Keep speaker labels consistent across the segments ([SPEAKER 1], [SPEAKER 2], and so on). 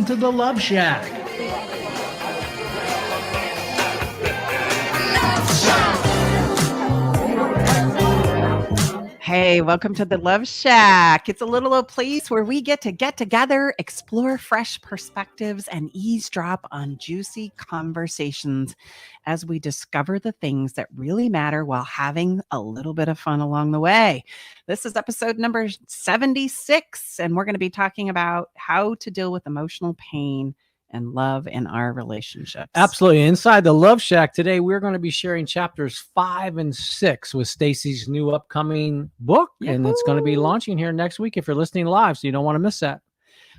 [SPEAKER 1] Welcome to the Love Shack.
[SPEAKER 2] Hey, welcome to the Love Shack. It's a little old place where we get together, explore fresh perspectives, and eavesdrop on juicy conversations as we discover the things that really matter while having a little bit of fun along the way. This is episode number 76, and we're going to be talking about how to deal with emotional pain and love in our relationships.
[SPEAKER 1] Absolutely. Inside the Love Shack today, we're going to be sharing chapters 5 and 6 with Staci's new upcoming book. Yahoo! And it's going to be launching here next week if you're listening live, so you don't want to miss that.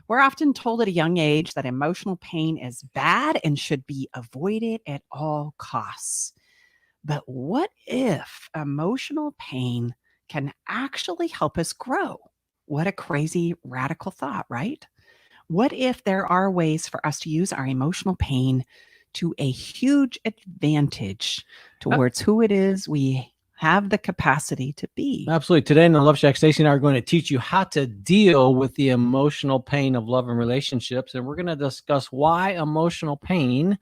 [SPEAKER 2] We're often told at a young age that emotional pain is bad and should be avoided at all costs. But what if emotional pain can actually help us grow? What a crazy, radical thought, right? What if there are ways for us to use our emotional pain to a huge advantage towards who it is we have the capacity to be?
[SPEAKER 1] Absolutely. Today in the Love Shack, Staci and I are going to teach you how to deal with the emotional pain of love and relationships. And we're going to discuss why emotional pain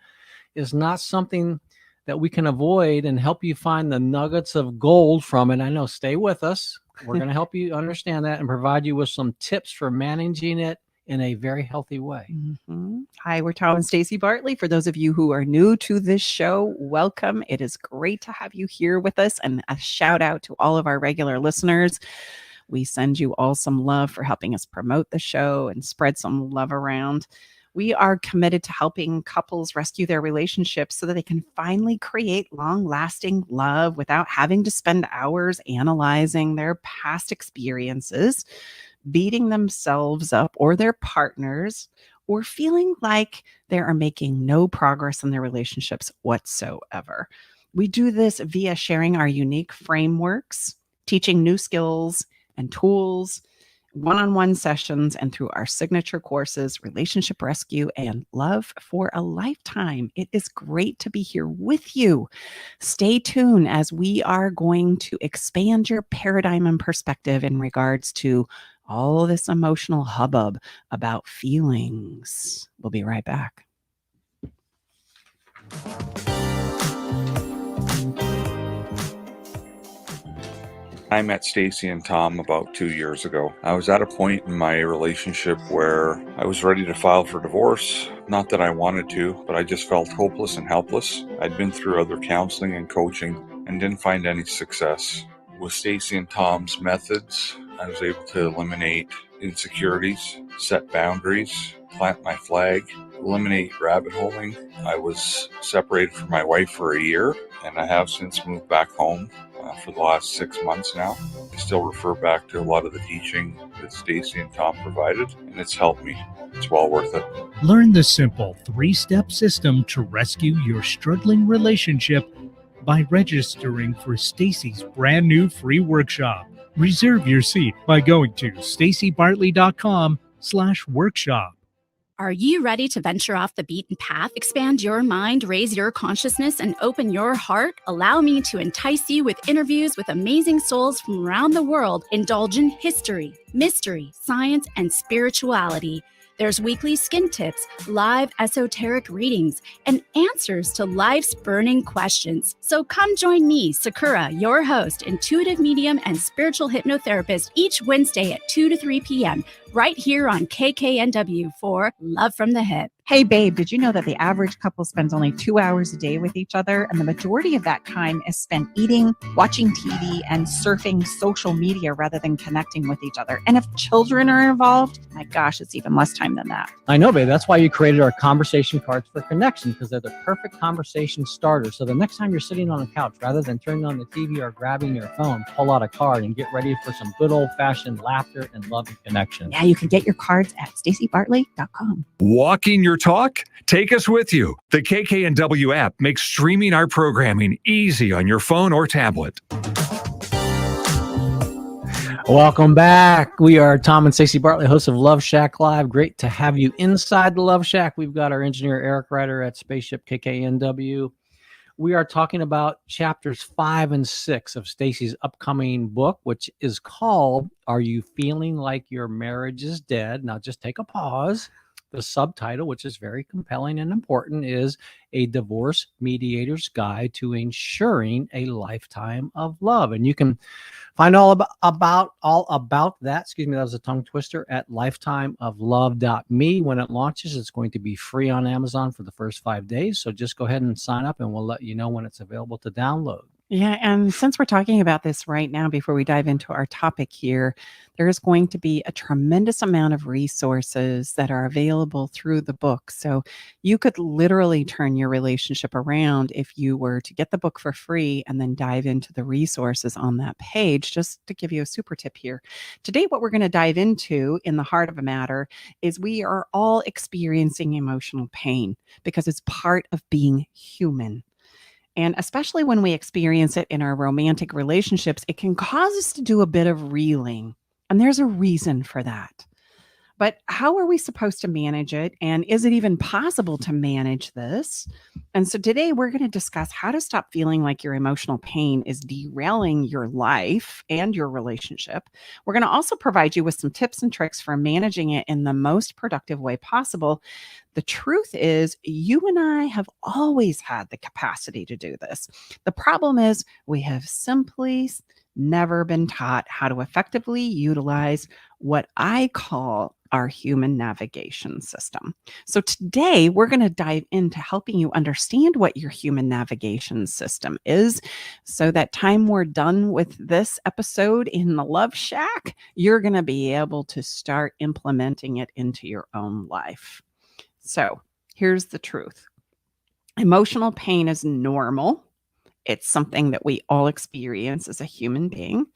[SPEAKER 1] is not something that we can avoid and help you find the nuggets of gold from it. I know, stay with us. We're going to help you understand that and provide you with some tips for managing it in a very healthy way.
[SPEAKER 2] Mm-hmm. Hi, we're Tom and Staci Bartley. For those of you who are new to this show, welcome. It is great to have you here with us, and a shout out to all of our regular listeners. We send you all some love for helping us promote the show and spread some love around. We are committed to helping couples rescue their relationships so that they can finally create long-lasting love without having to spend hours analyzing their past experiences, beating themselves up or their partners, or feeling like they are making no progress in their relationships whatsoever. We do this via sharing our unique frameworks, teaching new skills and tools, one-on-one sessions, and through our signature courses, Relationship Rescue and Love for a Lifetime. It is great to be here with you. Stay tuned as we are going to expand your paradigm and perspective in regards to all this emotional hubbub about feelings. We'll be right back.
[SPEAKER 3] I met Staci and Tom about 2 years ago. I was at a point in my relationship where I was ready to file for divorce. Not that I wanted to, but I just felt hopeless and helpless. I'd been through other counseling and coaching and didn't find any success. With Staci and Tom's methods, I was able to eliminate insecurities, set boundaries, plant my flag, eliminate rabbit holing. I was separated from my wife for a year, and I have since moved back home for the last 6 months now. I still refer back to a lot of the teaching that Staci and Tom provided, and it's helped me. It's well worth it.
[SPEAKER 4] Learn the simple 3-step system to rescue your struggling relationship by registering for Staci's brand new free workshop. Reserve your seat by going to stacibartley.com/workshop.
[SPEAKER 5] Are you ready to venture off the beaten path, expand your mind, raise your consciousness, and open your heart? Allow me to entice you with interviews with amazing souls from around the world. Indulge in history, mystery, science, and spirituality. There's weekly skin tips, live esoteric readings, and answers to life's burning questions. So come join me, Sakura, your host, intuitive medium and spiritual hypnotherapist, each Wednesday at 2 to 3 p.m., right here on KKNW for Love from the Hip.
[SPEAKER 2] Hey, babe, did you know that the average couple spends only 2 hours a day with each other? And the majority of that time is spent eating, watching TV, and surfing social media rather than connecting with each other. And if children are involved, my gosh, it's even less time than that.
[SPEAKER 1] I know, babe. That's why you created our conversation cards for connection, because they're the perfect conversation starter. So the next time you're sitting on a couch, rather than turning on the TV or grabbing your phone, pull out a card and get ready for some good old-fashioned laughter and love and connection.
[SPEAKER 2] Yeah, you can get your cards at stacibartley.com.
[SPEAKER 6] Walking your talk? Take us with you. The KKNW app makes streaming our programming easy on your phone or tablet.
[SPEAKER 1] Welcome back. We are Tom and Staci Bartley, hosts of Love Shack Live. Great to have you inside the Love Shack. We've got our engineer, Eric Ryder, at Spaceship KKNW. We are talking about chapters 5 and 6 of Staci's upcoming book, which is called Are You Feeling Like Your Marriage is Dead? Now, just take a pause. the subtitle, which is very compelling and important, is A Divorce Mediator's Guide to Ensuring a Lifetime of Love. And you can find all about that. Excuse me, that was a tongue twister, at lifetimeoflove.me. When it launches, it's going to be free on Amazon for the first 5 days. So just go ahead and sign up, and we'll let you know when it's available to download.
[SPEAKER 2] Yeah, and since we're talking about this right now, before we dive into our topic here, there's going to be a tremendous amount of resources that are available through the book. So you could literally turn your relationship around if you were to get the book for free and then dive into the resources on that page. Just to give you a super tip here. Today, what we're going to dive into in the heart of a matter is we are all experiencing emotional pain because it's part of being human. And especially when we experience it in our romantic relationships, it can cause us to do a bit of reeling. And there's a reason for that. But how are we supposed to manage it? And is it even possible to manage this? And so today we're going to discuss how to stop feeling like your emotional pain is derailing your life and your relationship. We're going to also provide you with some tips and tricks for managing it in the most productive way possible. The truth is, you and I have always had the capacity to do this. The problem is we have simply never been taught how to effectively utilize what I call our human navigation system. So today we're going to dive into helping you understand what your human navigation system is, so that time we're done with this episode in the Love Shack, you're going to be able to start implementing it into your own life. So here's the truth. Emotional pain is normal. It's something that we all experience as a human being.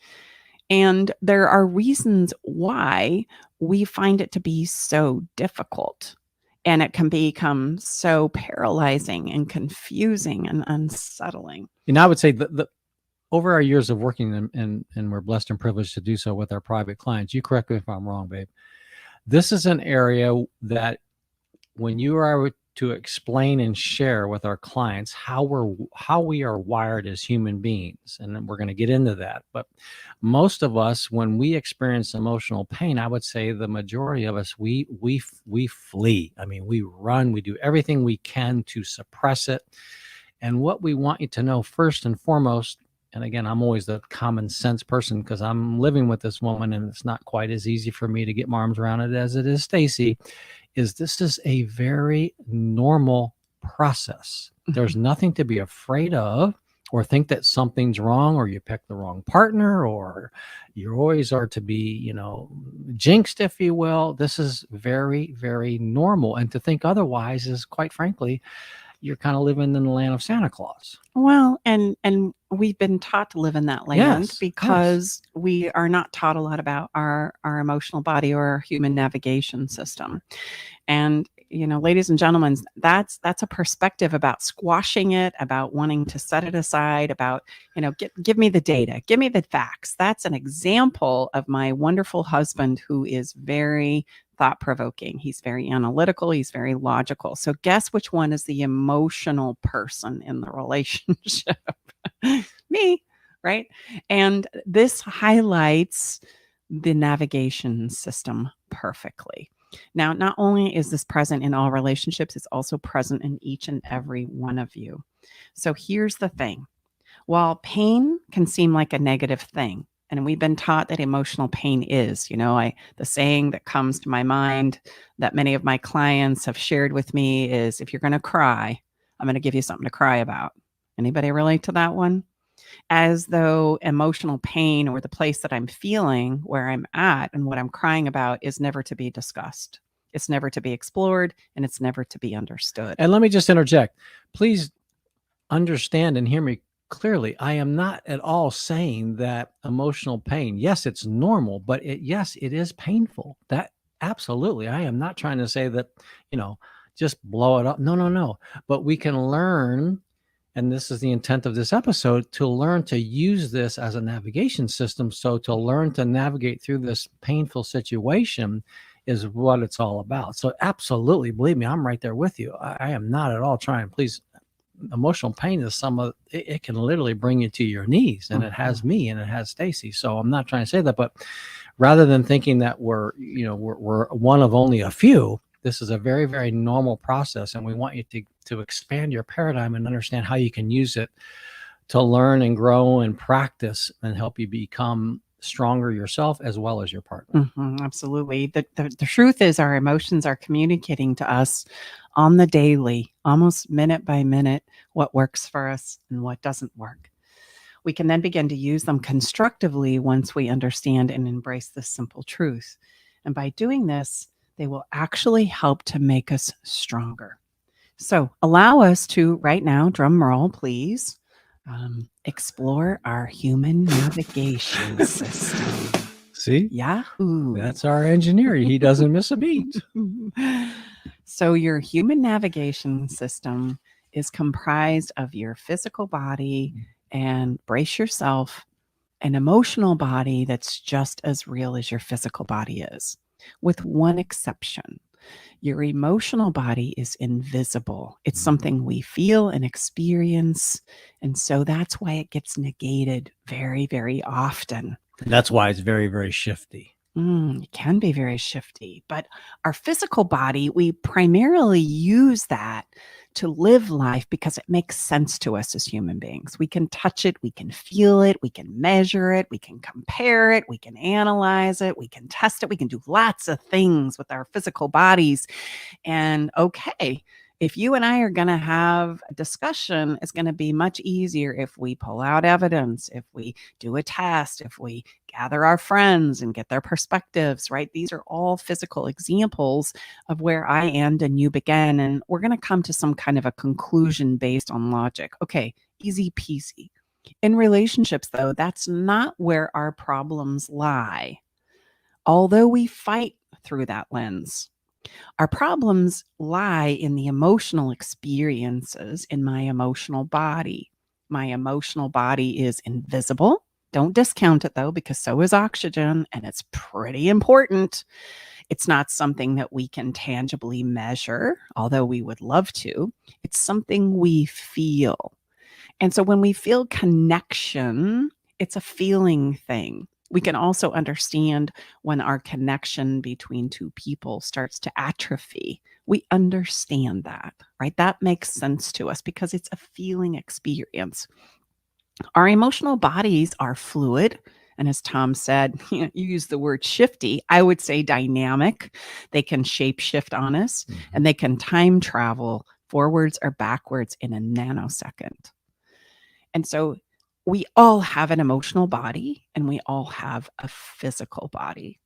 [SPEAKER 2] And there are reasons why we find it to be so difficult. And it can become so paralyzing and confusing and unsettling.
[SPEAKER 1] And I would say that over our years of working, and we're blessed and privileged to do so with our private clients, you correct me if I'm wrong, babe, this is an area that when you are to explain and share with our clients how we are wired as human beings, and then we're going to get into that. But most of us, when we experience emotional pain, I would say the majority of us, we flee. I mean, we run. We do everything we can to suppress it. And what we want you to know first and foremost, and again, I'm always the common sense person because I'm living with this woman, and it's not quite as easy for me to get my arms around it as it is Staci, is this is a very normal process. There's nothing to be afraid of or think that something's wrong, or you picked the wrong partner, or you always are to be, jinxed, if you will. This is very, very normal. And to think otherwise is, quite frankly, you're kind of living in the land of Santa Claus.
[SPEAKER 2] Well, and we've been taught to live in that land
[SPEAKER 1] Yes,
[SPEAKER 2] because we are not taught a lot about our emotional body or our human navigation system. And, ladies and gentlemen, that's a perspective about squashing it, about wanting to set it aside, about, give me the data, give me the facts. That's an example of my wonderful husband, who is very thought-provoking. He's very analytical. He's very logical. So guess which one is the emotional person in the relationship? Me, right? And this highlights the navigation system perfectly. Now, not only is this present in all relationships, it's also present in each and every one of you. So here's the thing. While pain can seem like a negative thing, and we've been taught that emotional pain is, the saying that comes to my mind that many of my clients have shared with me is, if you're going to cry, I'm going to give you something to cry about. Anybody relate to that one? As though emotional pain, or the place that I'm feeling, where I'm at and what I'm crying about, is never to be discussed. It's never to be explored, and it's never to be understood.
[SPEAKER 1] And let me just interject. Please understand and hear me clearly. I am not at all saying that emotional pain, yes, it's normal, but yes, it is painful. That absolutely. I am not trying to say that, just blow it up. No. But we can learn, and this is the intent of this episode, to learn to use this as a navigation system. So to learn to navigate through this painful situation is what it's all about. So absolutely, believe me, I'm right there with you. I am not at all trying, please. Emotional pain is it can literally bring you to your knees, and it has me, and it has Staci. So I'm not trying to say that, but rather than thinking that we're one of only a few, this is a very, very normal process, and we want you to expand your paradigm and understand how you can use it to learn and grow and practice and help you become stronger yourself as well as your partner.
[SPEAKER 2] Absolutely. The truth is our emotions are communicating to us on the daily, almost minute by minute, what works for us and what doesn't work. We can then begin to use them constructively once we understand and embrace this simple truth. And by doing this, they will actually help to make us stronger. So allow us to right now, drum roll, please, explore our human navigation system.
[SPEAKER 1] See?
[SPEAKER 2] Yahoo!
[SPEAKER 1] That's our engineer. He doesn't miss a beat.
[SPEAKER 2] So your human navigation system is comprised of your physical body and, brace yourself, an emotional body that's just as real as your physical body is, with one exception. Your emotional body is invisible. It's something we feel and experience. And so that's why it gets negated very, very often.
[SPEAKER 1] That's why it's very, very shifty.
[SPEAKER 2] It can be very shifty, but our physical body, we primarily use that to live life because it makes sense to us as human beings. We can touch it, we can feel it, we can measure it, we can compare it, we can analyze it, we can test it, we can do lots of things with our physical bodies. And okay, if you and I are going to have a discussion, it's going to be much easier if we pull out evidence, if we do a test, if we gather our friends and get their perspectives, right? These are all physical examples of where I end and you begin. And we're going to come to some kind of a conclusion based on logic. Okay, easy peasy. In relationships, though, that's not where our problems lie, although we fight through that lens. Our problems lie in the emotional experiences in my emotional body. My emotional body is invisible. Don't discount it, though, because so is oxygen, and it's pretty important. It's not something that we can tangibly measure, although we would love to. It's something we feel. And so when we feel connection, it's a feeling thing. We can also understand when our connection between two people starts to atrophy. We understand that, right? That makes sense to us because it's a feeling experience. Our emotional bodies are fluid. And as Tom said, you use the word shifty. I would say dynamic. They can shape shift on us and they can time travel forwards or backwards in a nanosecond. And so we all have an emotional body and we all have a physical body.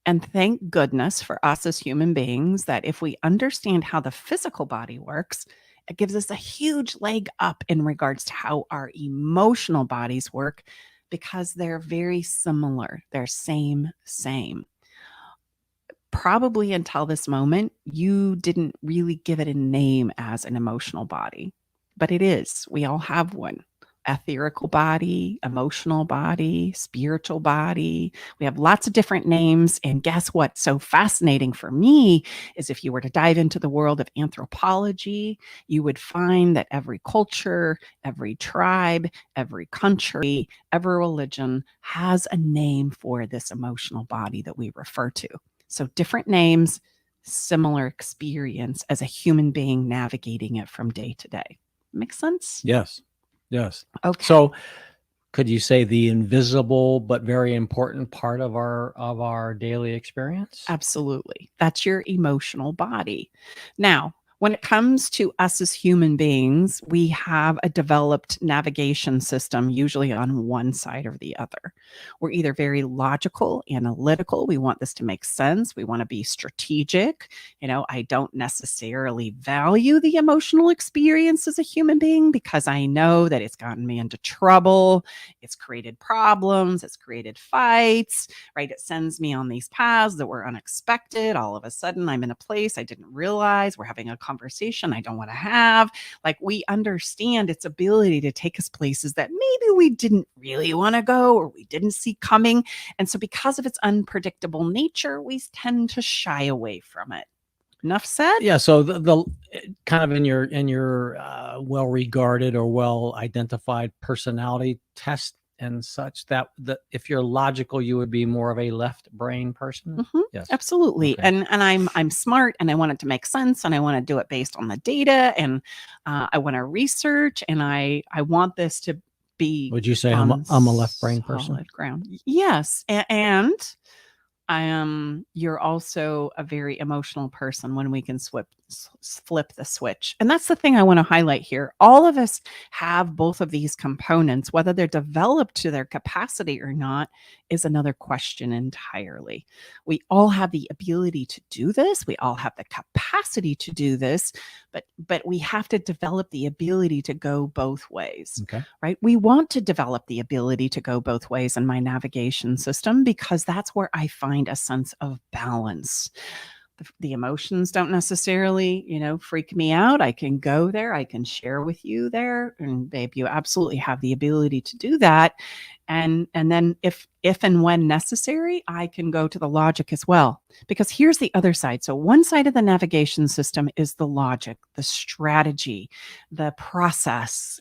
[SPEAKER 2] And thank goodness for us as human beings that if we understand how the physical body works, it gives us a huge leg up in regards to how our emotional bodies work because they're very similar. They're same. Probably until this moment, you didn't really give it a name as an emotional body, but it is. We all have one. Etherical body, emotional body, spiritual body. We have lots of different names. And guess what's so fascinating for me is if you were to dive into the world of anthropology, you would find that every culture, every tribe, every country, every religion has a name for this emotional body that we refer to. So different names, similar experience as a human being navigating it from day to day. Make sense?
[SPEAKER 1] Yes.
[SPEAKER 2] Okay.
[SPEAKER 1] So could you say the invisible but very important part of our daily experience?
[SPEAKER 2] Absolutely. That's your emotional body. Now, when it comes to us as human beings, we have a developed navigation system, usually on one side or the other. We're either very logical, analytical. We want this to make sense. We want to be strategic. I don't necessarily value the emotional experience as a human being because I know that it's gotten me into trouble. It's created problems. It's created fights, right? It sends me on these paths that were unexpected. All of a sudden, I'm in a place I didn't realize. We're having a conversation I don't want to have. Like, we understand its ability to take us places that maybe we didn't really want to go or we didn't see coming. And so because of its unpredictable nature, we tend to shy away from it. Enough said?
[SPEAKER 1] Yeah. So the kind of in your well-regarded or well-identified personality test and such that if you're logical, you would be more of a left brain person.
[SPEAKER 2] Mhm.
[SPEAKER 1] Yes.
[SPEAKER 2] Absolutely.
[SPEAKER 1] Okay.
[SPEAKER 2] And I'm smart, and I want it to make sense, and I want to do it based on the data, and I want to research, and I want this to be
[SPEAKER 1] Would you say
[SPEAKER 2] on
[SPEAKER 1] I'm a left brain person?
[SPEAKER 2] solid ground. Yes. And you're also a very emotional person when we can flip the switch. And that's the thing I want to highlight here. All of us have both of these components. Whether they're developed to their capacity or not is another question entirely. We all have the ability to do this. We all have the capacity to do this, but we have to develop the ability to go both ways.
[SPEAKER 1] Okay.
[SPEAKER 2] Right? We want to develop the ability to go both ways in my navigation system, because that's where I find a sense of balance. The emotions don't necessarily, freak me out. I can go there. I can share with you there. And babe, you absolutely have the ability to do that. And then if and when necessary, I can go to the logic as well. Because here's the other side. So one side of the navigation system is the logic, the strategy, the process.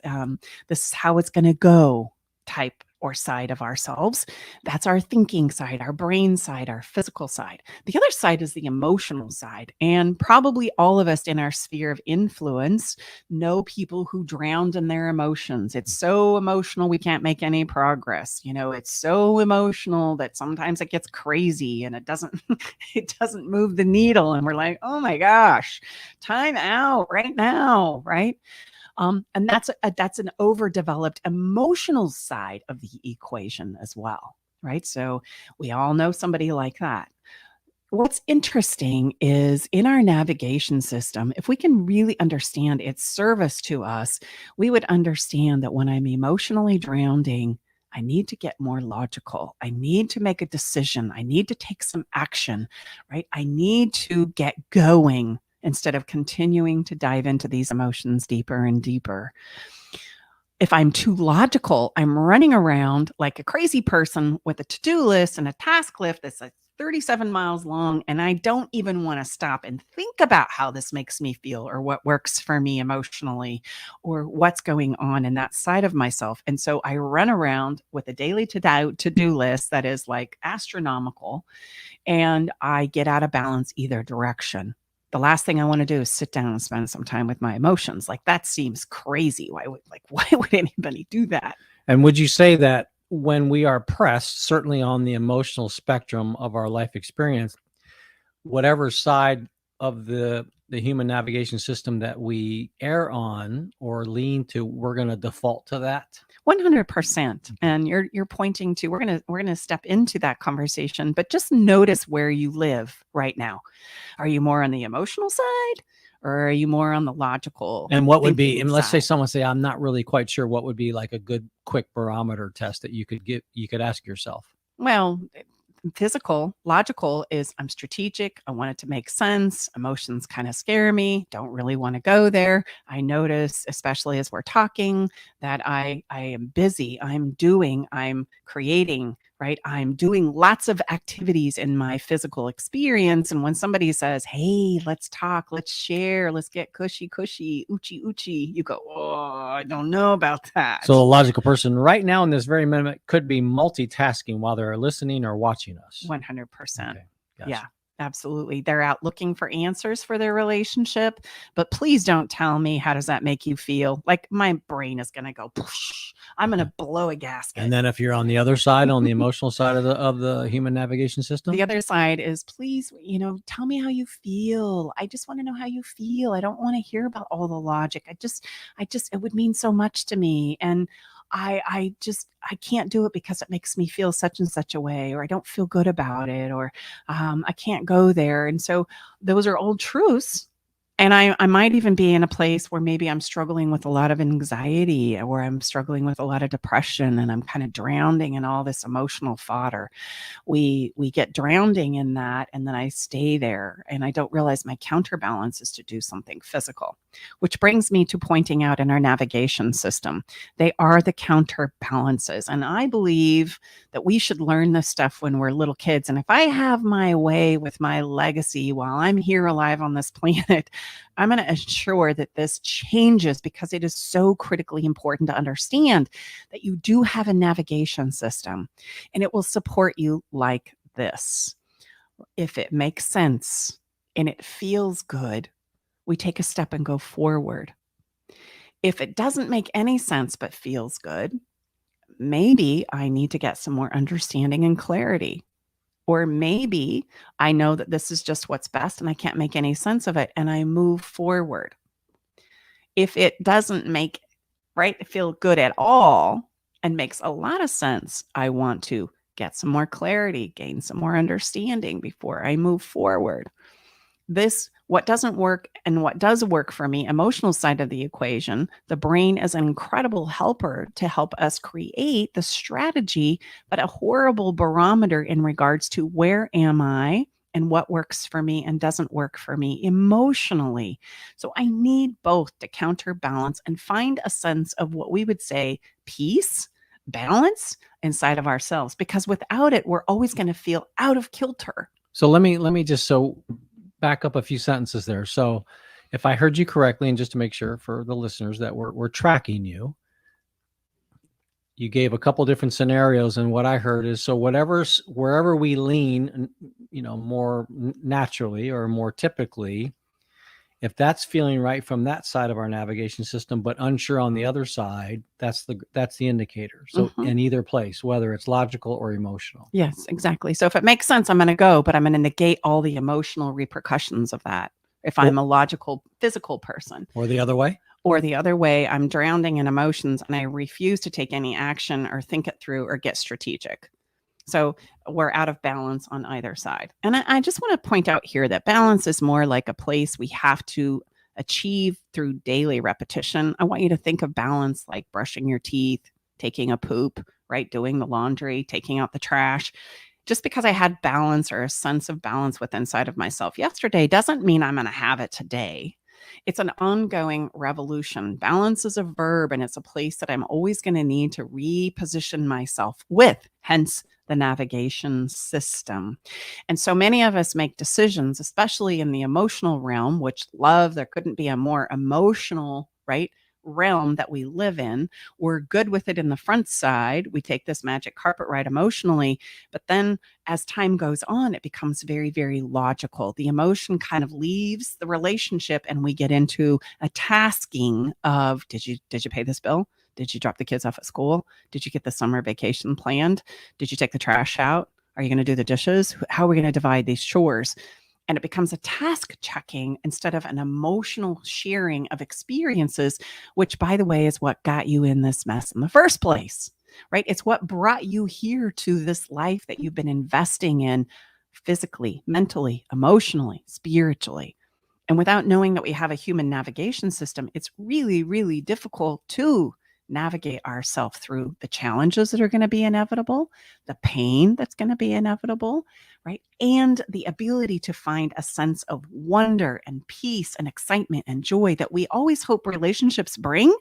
[SPEAKER 2] This is how it's going to go type or side of ourselves. That's our thinking side, our brain side, our physical side. The other side is the emotional side. And probably all of us in our sphere of influence know people who drowned in their emotions. It's so emotional, we can't make any progress. It's so emotional that sometimes it gets crazy and it doesn't move the needle. And we're like, oh my gosh, time out right now, right? And that's an overdeveloped emotional side of the equation as well, right? So we all know somebody like that. What's interesting is in our navigation system, if we can really understand its service to us, we would understand that when I'm emotionally drowning, I need to get more logical. I need to make a decision. I need to take some action, right? I need to get going instead of continuing to dive into these emotions deeper and deeper. If I'm too logical, I'm running around like a crazy person with a to-do list and a task list that's like 37 miles long, and I don't even want to stop and think about how this makes me feel or what works for me emotionally or what's going on in that side of myself. And so I run around with a daily to-do list that is like astronomical, and I get out of balance either direction. The last thing I want to do is sit down and spend some time with my emotions. Like, that seems crazy. Why would anybody do that?
[SPEAKER 1] And would you say that when we are pressed, certainly on the emotional spectrum of our life experience, whatever side of the human navigation system that we err on or lean to, we're going to default to that?
[SPEAKER 2] 100%. And you're pointing to, we're gonna step into that conversation, but just notice where you live right now. Are you more on the emotional side, or are you more on the logical?
[SPEAKER 1] And what would be,
[SPEAKER 2] thinking
[SPEAKER 1] and let's say
[SPEAKER 2] side?
[SPEAKER 1] someone say, I'm not really quite sure, what would be like a good quick barometer test that you could ask yourself?
[SPEAKER 2] Well, physical, logical is I'm strategic. I want it to make sense. Emotions kind of scare me. Don't really want to go there. I notice, especially as we're talking, that I am busy. I'm creating, right? I'm doing lots of activities in my physical experience. And when somebody says, hey, let's talk, let's share, let's get cushy, oochie, you go, oh, I don't know about that.
[SPEAKER 1] So a logical person right now in this very minute could be multitasking while they're listening or watching us.
[SPEAKER 2] 100%.
[SPEAKER 1] Okay, gotcha.
[SPEAKER 2] Yeah, absolutely. They're out looking for answers for their relationship, but please don't tell me, how does that make you feel? Like, my brain is going to go, I'm going to blow a gasket.
[SPEAKER 1] And then if you're on the other side, on the emotional side of the human navigation system,
[SPEAKER 2] the other side is, please, tell me how you feel. I just want to know how you feel. I don't want to hear about all the logic. I just, it would mean so much to me. And I can't do it because it makes me feel such and such a way, or I don't feel good about it, or I can't go there. And so those are old truths. And I might even be in a place where maybe I'm struggling with a lot of anxiety, or I'm struggling with a lot of depression, and I'm kind of drowning in all this emotional fodder. We get drowning in that, and then I stay there, and I don't realize my counterbalance is to do something physical, which brings me to pointing out in our navigation system, they are the counterbalances. And I believe that we should learn this stuff when we're little kids. And if I have my way with my legacy while I'm here alive on this planet, I'm going to ensure that this changes because it is so critically important to understand that you do have a navigation system and it will support you like this. If it makes sense and it feels good, we take a step and go forward. If it doesn't make any sense but feels good, maybe I need to get some more understanding and clarity. Or maybe I know that this is just what's best and I can't make any sense of it and I move forward. If it doesn't feel good at all and makes a lot of sense, I want to get some more clarity, gain some more understanding before I move forward. What doesn't work and what does work for me, emotional side of the equation, the brain is an incredible helper to help us create the strategy, but a horrible barometer in regards to where am I and what works for me and doesn't work for me emotionally. So I need both to counterbalance and find a sense of what we would say peace, balance inside of ourselves, because without it, we're always going to feel out of kilter.
[SPEAKER 1] So let me just back up a few sentences there. So if I heard you correctly, and just to make sure for the listeners that we're tracking you, you gave a couple different scenarios, and what I heard is, so wherever we lean, more naturally or more typically, if that's feeling right from that side of our navigation system, but unsure on the other side, that's the indicator. So in either place, whether it's logical or emotional.
[SPEAKER 2] Yes, exactly. So if it makes sense, I'm going to go, but I'm going to negate all the emotional repercussions of that. If I'm a logical, physical person.
[SPEAKER 1] Or the other way?
[SPEAKER 2] Or the other way, I'm drowning in emotions and I refuse to take any action or think it through or get strategic. So we're out of balance on either side. And I just want to point out here that balance is more like a place we have to achieve through daily repetition. I want you to think of balance like brushing your teeth, taking a poop, right? Doing the laundry, taking out the trash. Just because I had balance or a sense of balance within inside of myself yesterday doesn't mean I'm going to have it today. It's an ongoing revolution. Balance is a verb, and it's a place that I'm always going to need to reposition myself with, hence the navigation system. And so many of us make decisions, especially in the emotional realm, which there couldn't be a more emotional, realm that we live in. We're good with it in the front side. We take this magic carpet ride emotionally, but then as time goes on, it becomes very, very logical. The emotion kind of leaves the relationship and we get into a tasking of, did you pay this bill? Did you drop the kids off at school? Did you get the summer vacation planned? Did you take the trash out? Are you going to do the dishes? How are we going to divide these chores? And it becomes a task checking instead of an emotional sharing of experiences, which, by the way, is what got you in this mess in the first place, right? It's what brought you here to this life that you've been investing in physically, mentally, emotionally, spiritually. And without knowing that we have a human navigation system, it's really, really difficult to navigate ourselves through the challenges that are going to be inevitable, the pain that's going to be inevitable, right? And the ability to find a sense of wonder and peace and excitement and joy that we always hope relationships bring,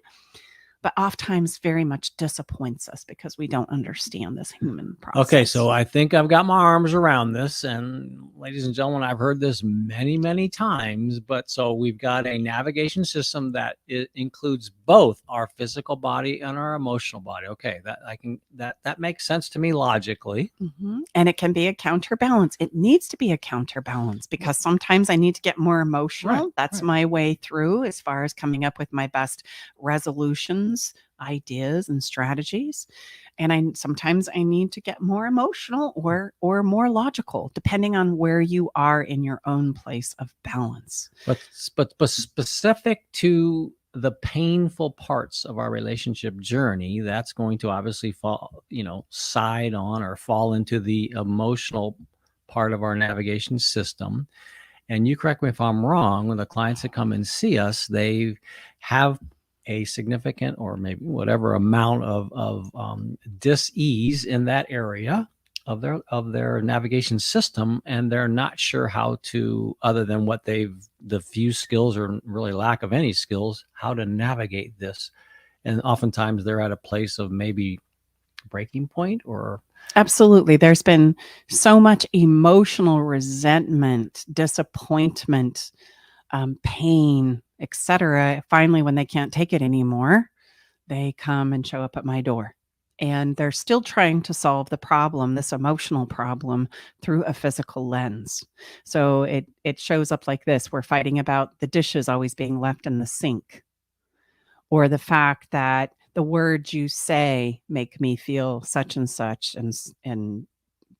[SPEAKER 2] but oftentimes very much disappoints us because we don't understand this human process.
[SPEAKER 1] Okay, so I think I've got my arms around this, and ladies and gentlemen, I've heard this many, many times, but so we've got a navigation system that includes both our physical body and our emotional body. Okay, that makes sense to me logically.
[SPEAKER 2] Mm-hmm. And it can be a counterbalance. It needs to be a counterbalance because sometimes I need to get more emotional.
[SPEAKER 1] Right,
[SPEAKER 2] That's my way through as far as coming up with my best resolutions, ideas, and strategies. And sometimes I need to get more emotional or more logical, depending on where you are in your own place of balance.
[SPEAKER 1] But specific to the painful parts of our relationship journey, that's going to obviously fall into the emotional part of our navigation system. And you correct me if I'm wrong, when the clients that come and see us, they have a significant or maybe whatever amount of dis-ease in that area of their navigation system, and they're not sure how to, other than what the few skills or really lack of any skills, how to navigate this. And oftentimes they're at a place of maybe breaking point or...
[SPEAKER 2] Absolutely. There's been so much emotional resentment, disappointment, pain, etc. Finally, when they can't take it anymore, they come and show up at my door. And they're still trying to solve the problem, this emotional problem, through a physical lens. So it shows up like this. We're fighting about the dishes always being left in the sink, or the fact that the words you say make me feel such and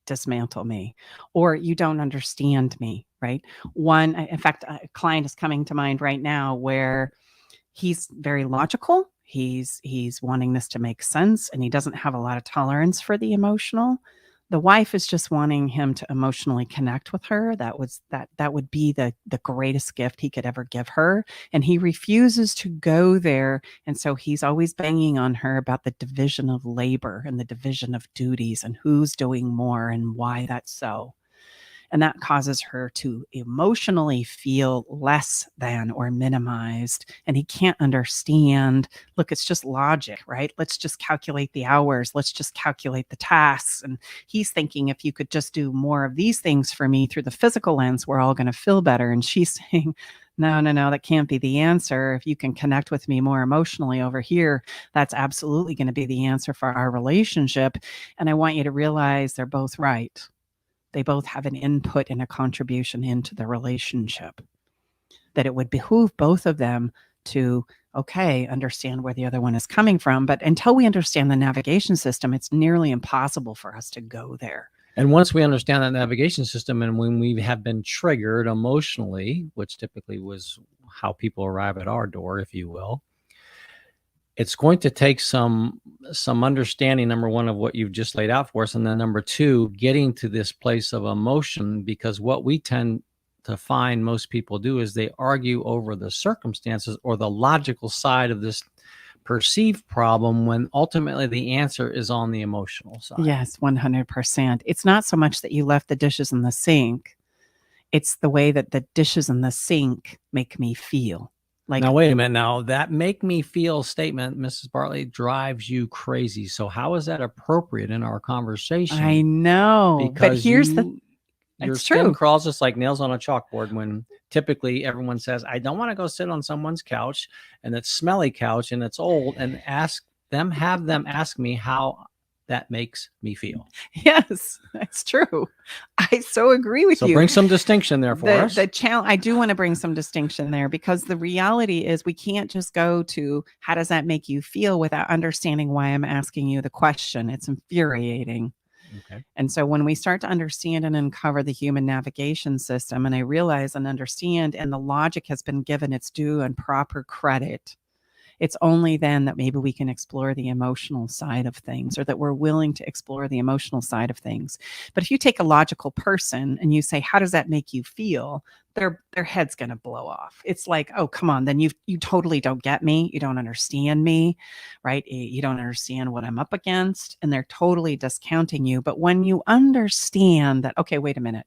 [SPEAKER 2] dismantle me, or you don't understand me, right? In fact, a client is coming to mind right now where he's very logical. He's wanting this to make sense, and he doesn't have a lot of tolerance for the emotional. The wife is just wanting him to emotionally connect with her. That would be the greatest gift he could ever give her. And he refuses to go there. And so he's always banging on her about the division of labor and the division of duties and who's doing more and why that's so. And that causes her to emotionally feel less than or minimized. And he can't understand, look, it's just logic, right? Let's just calculate the hours. Let's just calculate the tasks. And he's thinking, if you could just do more of these things for me through the physical lens, we're all going to feel better. And she's saying, no, that can't be the answer. If you can connect with me more emotionally over here, that's absolutely going to be the answer for our relationship. And I want you to realize they're both right. They both have an input and a contribution into the relationship, that it would behoove both of them to, understand where the other one is coming from. But until we understand the navigation system, it's nearly impossible for us to go there.
[SPEAKER 1] And once we understand that navigation system, and when we have been triggered emotionally, which typically was how people arrive at our door, if you will, it's going to take some understanding, number one, of what you've just laid out for us. And then number two, getting to this place of emotion, because what we tend to find most people do is they argue over the circumstances or the logical side of this perceived problem, when ultimately the answer is on the emotional side.
[SPEAKER 2] Yes, 100%. It's not so much that you left the dishes in the sink. It's the way that the dishes in the sink make me feel. Like,
[SPEAKER 1] now, wait a minute. Now, that make me feel statement, Mrs. Bartley, drives you crazy. So how is that appropriate in our conversation?
[SPEAKER 2] I know,
[SPEAKER 1] because
[SPEAKER 2] but here's
[SPEAKER 1] your
[SPEAKER 2] it's
[SPEAKER 1] skin
[SPEAKER 2] true.
[SPEAKER 1] crawls just like nails on a chalkboard when typically everyone says, I don't want to go sit on someone's couch, and it's smelly couch and it's old, and have them ask me how that makes me feel.
[SPEAKER 2] Yes, that's true. I so agree with you.
[SPEAKER 1] So bring some distinction there for us.
[SPEAKER 2] I do want to bring some distinction there, because the reality is we can't just go to how does that make you feel without understanding why I'm asking you the question. It's infuriating.
[SPEAKER 1] Okay.
[SPEAKER 2] And so when we start to understand and uncover the human navigation system, and I realize and understand, and the logic has been given its due and proper credit, it's only then that maybe we can explore the emotional side of things, or that we're willing to explore the emotional side of things. But if you take a logical person and you say, how does that make you feel? Their head's going to blow off. It's like, oh, come on, then you totally don't get me. You don't understand me, right? You don't understand what I'm up against, and they're totally discounting you. But when you understand that, okay, wait a minute,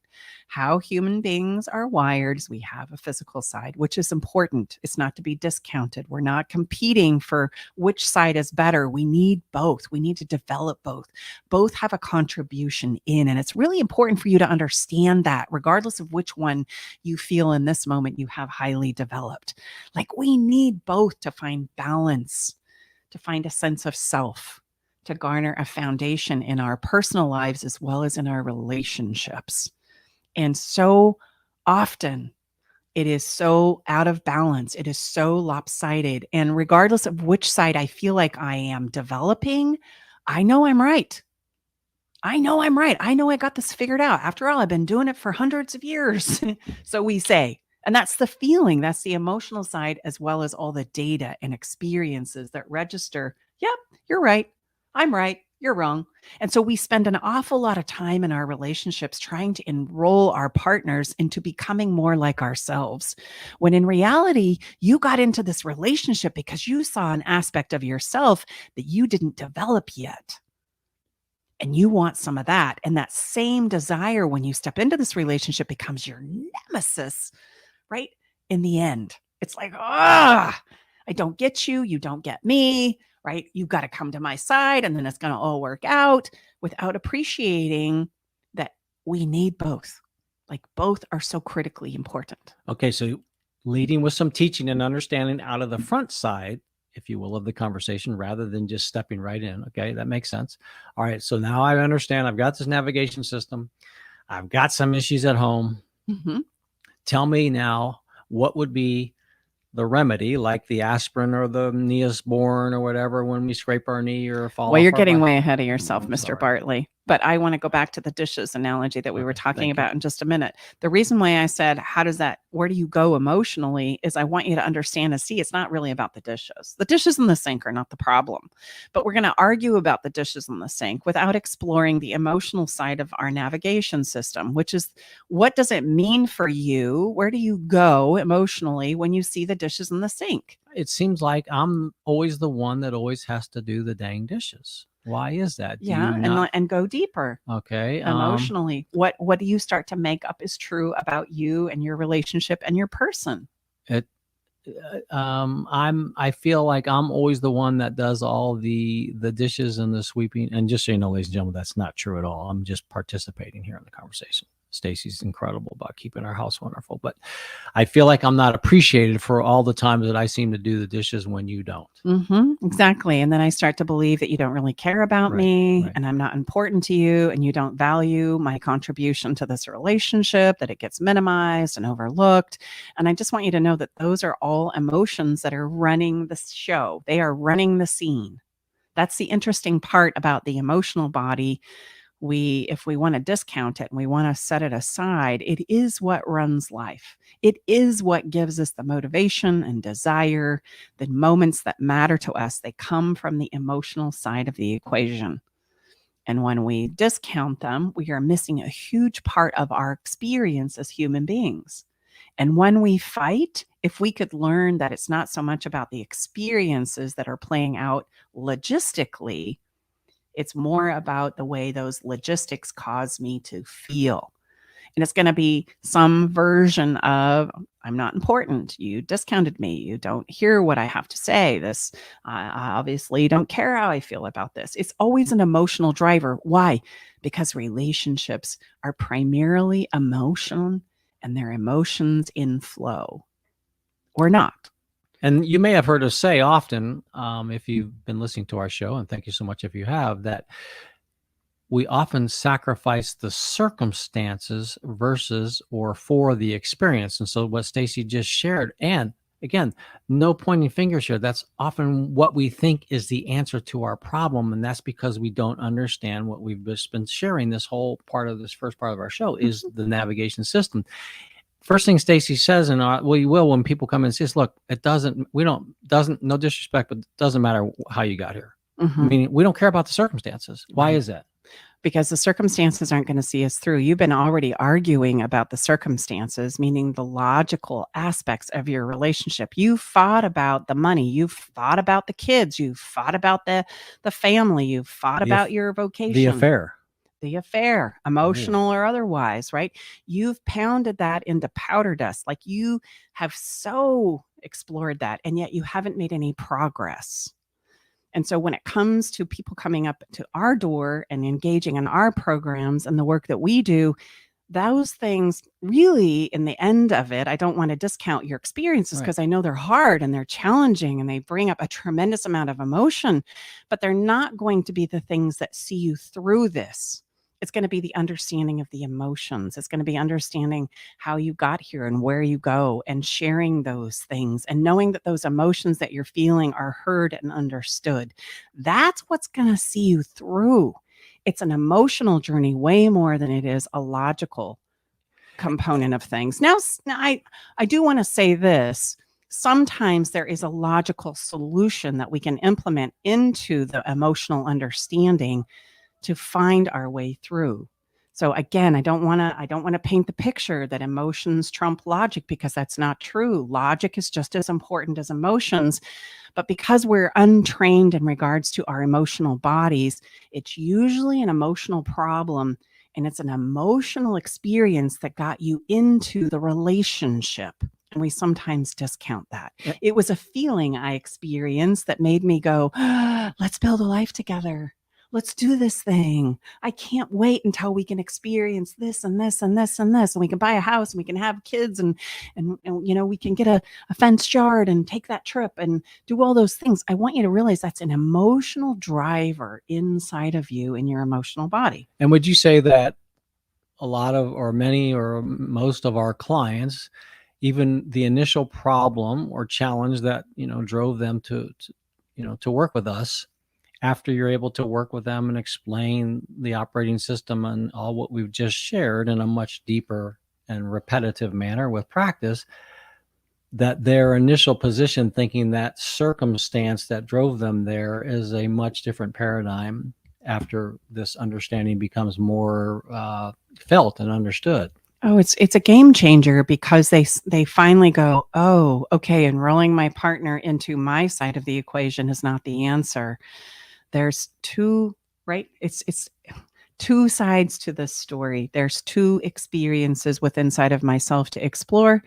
[SPEAKER 2] how human beings are wired is we have a physical side, which is important. It's not to be discounted. We're not competing for which side is better. We need both. We need to develop both. Both have a contribution in, and it's really important for you to understand that regardless of which one you feel in this moment you have highly developed. Like, we need both to find balance, to find a sense of self, to garner a foundation in our personal lives as well as in our relationships. And so often it is so out of balance. It is so lopsided. And regardless of which side I feel like I am developing, I know I'm right. I know I'm right. I know I got this figured out. After all, I've been doing it for hundreds of years. So we say, and that's the feeling, that's the emotional side, as well as all the data and experiences that register. Yep, you're right. I'm right. You're wrong. And so we spend an awful lot of time in our relationships trying to enroll our partners into becoming more like ourselves, when in reality, you got into this relationship because you saw an aspect of yourself that you didn't develop yet. And you want some of that. And that same desire, when you step into this relationship, becomes your nemesis, right? In the end, it's like, I don't get you. You don't get me, right? You've got to come to my side, and then it's going to all work out, without appreciating that we need both. Like, both are so critically important.
[SPEAKER 1] Okay. So leading with some teaching and understanding out of the front side, if you will, of the conversation rather than just stepping right in. Okay, that makes sense. All right, so now I understand. I've got this navigation system. I've got some issues at home.
[SPEAKER 2] Mm-hmm.
[SPEAKER 1] Tell me now, what would be the remedy, like the aspirin or the Neosporin or whatever, when we scrape our knee or fall
[SPEAKER 2] Well,
[SPEAKER 1] off
[SPEAKER 2] you're
[SPEAKER 1] our
[SPEAKER 2] getting
[SPEAKER 1] bike?
[SPEAKER 2] way ahead of yourself,
[SPEAKER 1] I'm
[SPEAKER 2] Mr.
[SPEAKER 1] sorry.
[SPEAKER 2] Bartley. But I want to go back to the dishes analogy that we were
[SPEAKER 1] Okay,
[SPEAKER 2] talking
[SPEAKER 1] thank you.
[SPEAKER 2] about in just a minute. The reason why I said, where do you go emotionally, is I want you to understand and see it's not really about the dishes. The dishes in the sink are not the problem. But we're going to argue about the dishes in the sink without exploring the emotional side of our navigation system, which is, what does it mean for you? Where do you go emotionally when you see the dishes in the sink?
[SPEAKER 1] It seems like I'm always the one that always has to do the dang dishes. Why is that? Do
[SPEAKER 2] Yeah,
[SPEAKER 1] you not?
[SPEAKER 2] and go deeper.
[SPEAKER 1] Okay.
[SPEAKER 2] Emotionally, what do you start to make up is true about you and your relationship and your person?
[SPEAKER 1] I feel like I'm always the one that does all the dishes and the sweeping. And just so you know, ladies and gentlemen, that's not true at all. I'm just participating here in the conversation. Staci's incredible about keeping our house wonderful, but I feel like I'm not appreciated for all the times that I seem to do the dishes when you don't.
[SPEAKER 2] Exactly. And then I start to believe that you don't really care about me, and I'm not important to you, and you don't value my contribution to this relationship, that it gets minimized and overlooked. And I just want you to know that those are all emotions that are running the show. They are running the scene. That's the interesting part about the emotional body. If we want to discount it and we want to set it aside, it is what runs life. It is what gives us the motivation and desire. The moments that matter to us, they come from the emotional side of the equation. And when we discount them, we are missing a huge part of our experience as human beings. And when we fight, if we could learn that it's not so much about the experiences that are playing out logistically, it's more about the way those logistics cause me to feel. And it's going to be some version of, I'm not important. You discounted me. You don't hear what I have to say. I obviously don't care how I feel about this. It's always an emotional driver. Why? Because relationships are primarily emotion, and their emotions in flow or not.
[SPEAKER 1] And you may have heard us say often, if you've been listening to our show, and thank you so much if you have, that we often sacrifice the circumstances versus or for the experience. And so what Staci just shared, and again, no pointing fingers here, that's often what we think is the answer to our problem. And that's because we don't understand what we've just been sharing this whole part of this first part of our show is the navigation system. First thing Staci says, and you will when people come in and says, look, no disrespect, but it doesn't matter how you got here. Meaning we don't care about the circumstances. Why is that?
[SPEAKER 2] Because the circumstances aren't going to see us through. You've been already arguing about the circumstances, meaning the logical aspects of your relationship. You fought about the money. You fought about the kids. You fought about the family. You fought about your vocation. The affair, emotional or otherwise, right? You've pounded that into powder dust. Like you have so explored that, and yet you haven't made any progress. And so when it comes to people coming up to our door and engaging in our programs and the work that we do, those things really, in the end of it, I don't want to discount your experiences because I know they're hard and they're challenging and they bring up a tremendous amount of emotion, but they're not going to be the things that see you through this. It's going to be the understanding of the emotions. It's going to be understanding how you got here and where you go and sharing those things and knowing that those emotions that you're feeling are heard and understood. That's what's going to see you through. It's an emotional journey way more than it is a logical component of things. Now I do want to say this. Sometimes there is a logical solution that we can implement into the emotional understanding to find our way through. So again, I don't want to paint the picture that emotions trump logic, because that's not true. Logic is just as important as emotions, but because we're untrained in regards to our emotional bodies, it's usually an emotional problem, and it's an emotional experience that got you into the relationship. And we sometimes discount that. It was a feeling I experienced that made me go, let's build a life together. let's do this thing. I can't wait until we can experience this and this and this and this. And we can buy a house and we can have kids and we can get a fenced yard and take that trip and do all those things. I want you to realize that's an emotional driver inside of you in your emotional body.
[SPEAKER 1] And would you say that a lot of, or many, or most of our clients, even the initial problem or challenge that, drove them to work with us, after you're able to work with them and explain the operating system and all what we've just shared in a much deeper and repetitive manner with practice, that their initial position thinking that circumstance that drove them there is a much different paradigm after this understanding becomes more felt and understood.
[SPEAKER 2] Oh, it's a game changer, because they finally go, oh, okay, enrolling my partner into my side of the equation is not the answer. There's two, right? It's two sides to this story. There's two experiences within inside of myself to explore,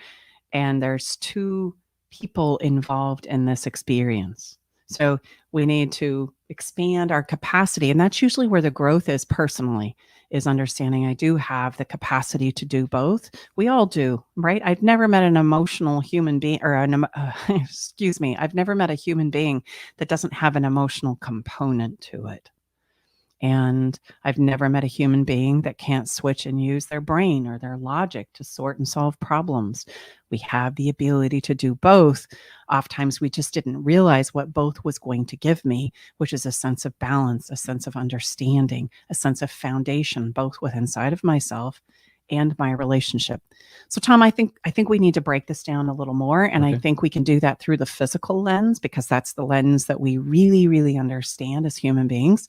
[SPEAKER 2] and there's two people involved in this experience. So we need to expand our capacity, and that's usually where the growth is personally, is understanding I do have the capacity to do both. We all do, right? I've never met an emotional human being, or I've never met a human being that doesn't have an emotional component to it. And I've never met a human being that can't switch and use their brain or their logic to sort and solve problems. We have the ability to do both. Oftentimes we just didn't realize what both was going to give me, which is a sense of balance, a sense of understanding, a sense of foundation, both within inside of myself and my relationship. So Tom, I think we need to break this down a little more. And
[SPEAKER 1] Okay.
[SPEAKER 2] I think we can do that through the physical lens, because that's the lens that we really, really understand as human beings.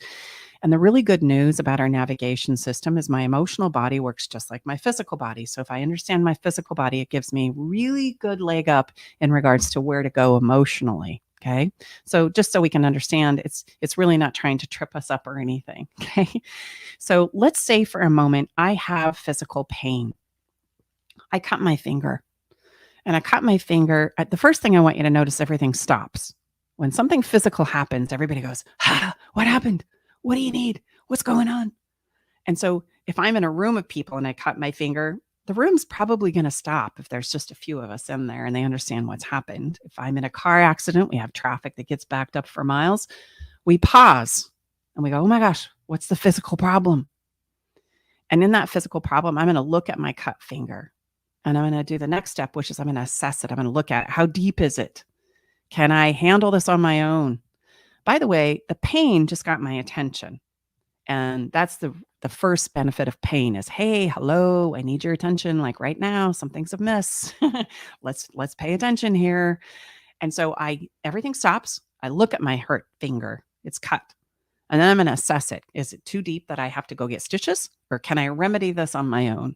[SPEAKER 2] And the really good news about our navigation system is my emotional body works just like my physical body. So if I understand my physical body, it gives me really good leg up in regards to where to go emotionally. Okay. So just so we can understand, it's really not trying to trip us up or anything. Okay. So let's say for a moment, I have physical pain. I cut my finger. And I cut my finger. The first thing I want you to notice, everything stops. When something physical happens, everybody goes, what happened? What do you need? What's going on? And so if I'm in a room of people and I cut my finger, the room's probably going to stop if there's just a few of us in there and they understand what's happened. If I'm in a car accident, we have traffic that gets backed up for miles. We pause and we go, oh my gosh, what's the physical problem? And in that physical problem, I'm going to look at my cut finger and I'm going to do the next step, which is I'm going to assess it. I'm going to look at it. How deep is it? Can I handle this on my own? By the way, the pain just got my attention. And that's the first benefit of pain is, hey, hello, I need your attention. Like right now, something's amiss. Let's pay attention here. And so everything stops. I look at my hurt finger. It's cut. And then I'm going to assess it. Is it too deep that I have to go get stitches? Or can I remedy this on my own?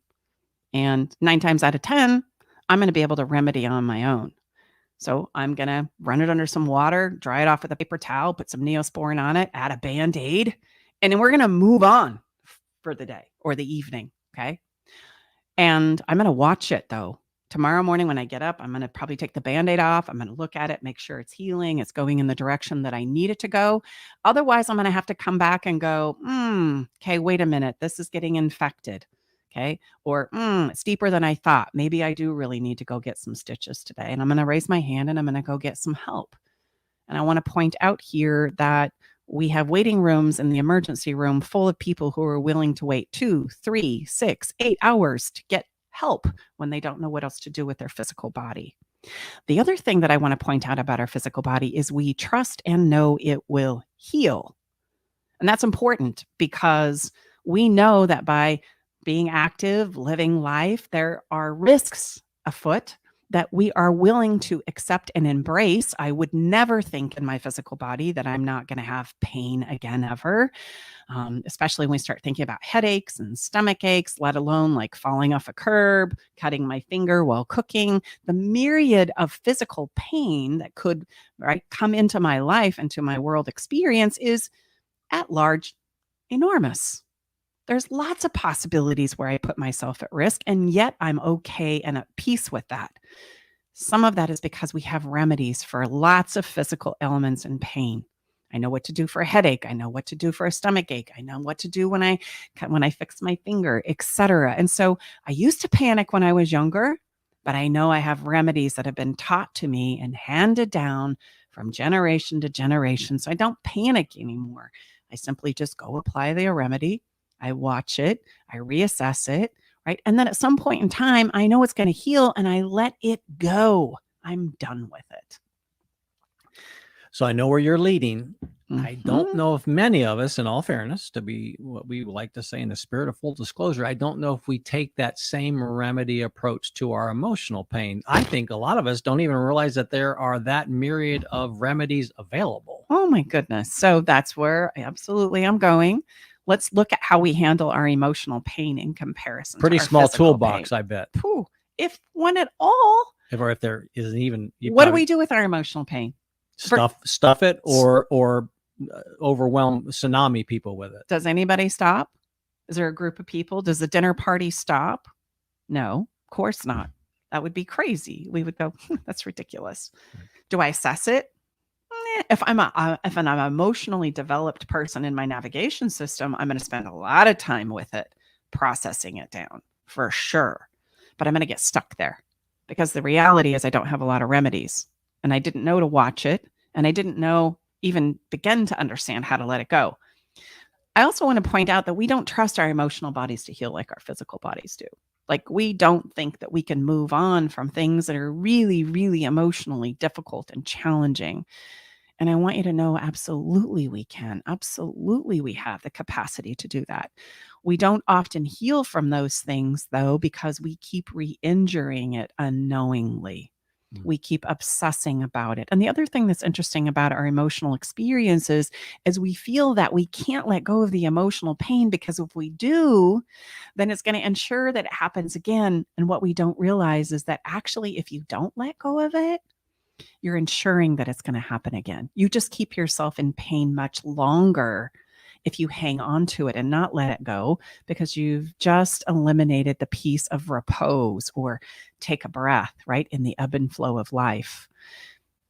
[SPEAKER 2] And 9 times out of 10, I'm going to be able to remedy on my own. So I'm going to run it under some water, dry it off with a paper towel, put some Neosporin on it, add a Band-Aid, and then we're going to move on for the day or the evening, okay? And I'm going to watch it, though. Tomorrow morning when I get up, I'm going to probably take the Band-Aid off. I'm going to look at it, make sure it's healing, it's going in the direction that I need it to go. Otherwise, I'm going to have to come back and go, okay, wait a minute, this is getting infected. Okay. Or it's deeper than I thought. Maybe I do really need to go get some stitches today. And I'm going to raise my hand and I'm going to go get some help. And I want to point out here that we have waiting rooms in the emergency room full of people who are willing to wait 2, 3, 6, 8 hours to get help when they don't know what else to do with their physical body. The other thing that I want to point out about our physical body is we trust and know it will heal. And that's important because we know that by being active, living life, there are risks afoot that we are willing to accept and embrace. I would never think in my physical body that I'm not going to have pain again ever, especially when we start thinking about headaches and stomach aches, let alone like falling off a curb, cutting my finger while cooking. The myriad of physical pain that could come into my life, into my world experience is at large enormous. There's lots of possibilities where I put myself at risk, and yet I'm okay and at peace with that. Some of that is because we have remedies for lots of physical elements and pain. I know what to do for a headache. I know what to do for a stomach ache. I know what to do when I fix my finger, etc. And so I used to panic when I was younger, but I know I have remedies that have been taught to me and handed down from generation to generation. So I don't panic anymore. I simply just go apply the remedy. I watch it. I reassess it, right? And then at some point in time, I know it's going to heal and I let it go. I'm done with it.
[SPEAKER 1] So I know where you're leading. I don't
[SPEAKER 2] Mhm.
[SPEAKER 1] know if many of us, in all fairness, to be what we like to say in the spirit of full disclosure, I don't know if we take that same remedy approach to our emotional pain. I think a lot of us don't even realize that there are that myriad of remedies available.
[SPEAKER 2] Oh my goodness. So that's where I'm going. Let's look at how we handle our emotional pain in comparison.
[SPEAKER 1] Pretty
[SPEAKER 2] to our
[SPEAKER 1] small
[SPEAKER 2] physical
[SPEAKER 1] toolbox,
[SPEAKER 2] pain.
[SPEAKER 1] I bet.
[SPEAKER 2] Phew, if one at all.
[SPEAKER 1] If there isn't even,
[SPEAKER 2] What do we do with our emotional pain?
[SPEAKER 1] stuff it or overwhelm tsunami people with it.
[SPEAKER 2] Does anybody stop? Is there a group of people? Does the dinner party stop? No, of course not. That would be crazy. We would go, that's ridiculous.
[SPEAKER 1] Right.
[SPEAKER 2] Do I assess it? If I'm an emotionally developed person in my navigation system, I'm going to spend a lot of time with it, processing it down for sure. But I'm going to get stuck there because the reality is I don't have a lot of remedies and I didn't know to watch it. And I didn't know even begin to understand how to let it go. I also want to point out that we don't trust our emotional bodies to heal like our physical bodies do. Like we don't think that we can move on from things that are really, really emotionally difficult and challenging. And I want you to know, absolutely we can. Absolutely we have the capacity to do that. We don't often heal from those things, though, because we keep re-injuring it unknowingly. We keep obsessing about it. And the other thing that's interesting about our emotional experiences is we feel that we can't let go of the emotional pain because if we do, then it's going to ensure that it happens again. And what we don't realize is that actually, if you don't let go of it, you're ensuring that it's going to happen again. You just keep yourself in pain much longer if you hang on to it and not let it go, because you've just eliminated the piece of repose or take a breath, right, in the ebb and flow of life.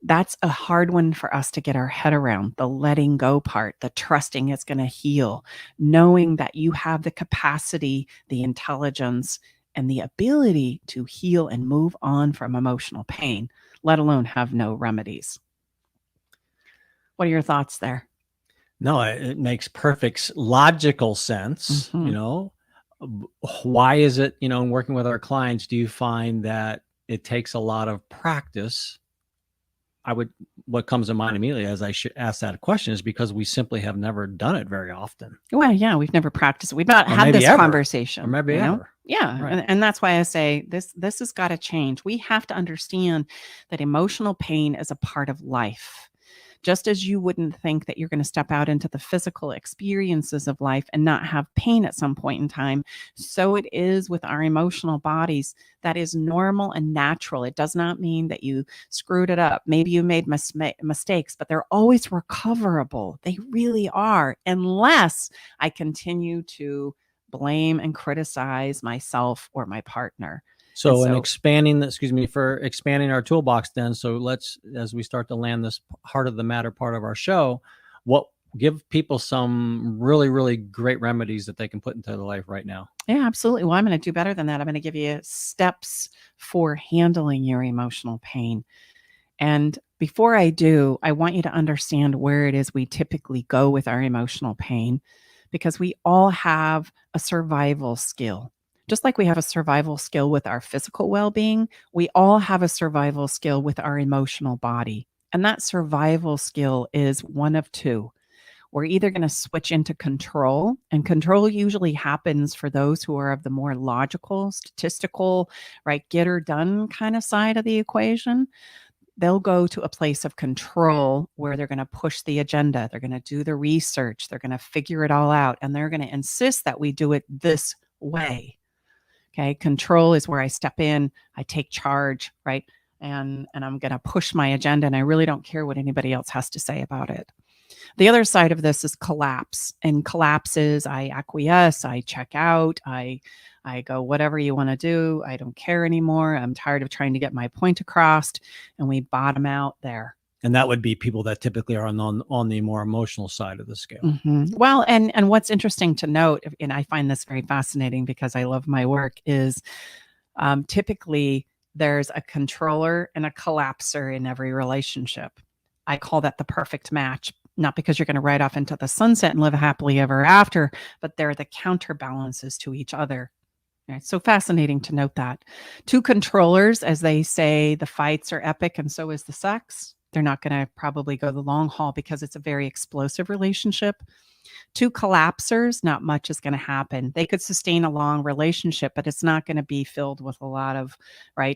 [SPEAKER 2] That's a hard one for us to get our head around, the letting go part, the trusting it's going to heal, knowing that you have the capacity, the intelligence, and the ability to heal and move on from emotional pain, let alone have no remedies. What are your thoughts there?
[SPEAKER 1] No, it makes perfect logical sense.
[SPEAKER 2] Mhm.
[SPEAKER 1] You know, why is it, you know, in working with our clients, do you find that it takes a lot of practice? What comes to mind immediately as I should ask that question is because we simply have never done it very often.
[SPEAKER 2] Well, yeah, we've never practiced. We've not
[SPEAKER 1] Or
[SPEAKER 2] had
[SPEAKER 1] maybe
[SPEAKER 2] this
[SPEAKER 1] ever.
[SPEAKER 2] conversation.
[SPEAKER 1] Or maybe
[SPEAKER 2] you know?
[SPEAKER 1] ever.
[SPEAKER 2] Yeah.
[SPEAKER 1] Right.
[SPEAKER 2] And that's why I say this has got to change. We have to understand that emotional pain is a part of life. Just as you wouldn't think that you're going to step out into the physical experiences of life and not have pain at some point in time, so it is with our emotional bodies. That is normal and natural. It does not mean that you screwed it up. Maybe you made mistakes, but they're always recoverable. They really are, unless I continue to blame and criticize myself or my partner.
[SPEAKER 1] So,
[SPEAKER 2] And
[SPEAKER 1] for expanding our toolbox then, so let's, as we start to land this heart of the matter part of our show, give people some really, really great remedies that they can put into their life right now.
[SPEAKER 2] Yeah, absolutely. Well, I'm going to do better than that. I'm going to give you steps for handling your emotional pain. And before I do, I want you to understand where it is we typically go with our emotional pain, because we all have a survival skill. Just like we have a survival skill with our physical well-being, we all have a survival skill with our emotional body. And that survival skill is one of two. We're either going to switch into control, and control usually happens for those who are of the more logical, statistical, right, get her done kind of side of the equation. They'll go to a place of control where they're going to push the agenda. They're going to do the research. They're going to figure it all out. And they're going to insist that we do it this way. Okay. Control is where I step in, I take charge, right? And I'm going to push my agenda. And I really don't care what anybody else has to say about it. The other side of this is collapse. And collapse is I acquiesce, I check out, I go, whatever you want to do, I don't care anymore. I'm tired of trying to get my point across, and we bottom out there.
[SPEAKER 1] And that would be people that typically are on the more emotional side of the scale.
[SPEAKER 2] Mhm. Well, and what's interesting to note, and I find this very fascinating because I love my work, is typically there's a controller and a collapser in every relationship. I call that the perfect match, not because you're going to ride off into the sunset and live happily ever after, but they're the counterbalances to each other. Right? So fascinating to note that. Two controllers, as they say, the fights are epic and so is the sex. They're not going to probably go the long haul because it's a very explosive relationship. Two collapsers, not much is going to happen. They could sustain a long relationship, but it's not going to be filled with a lot of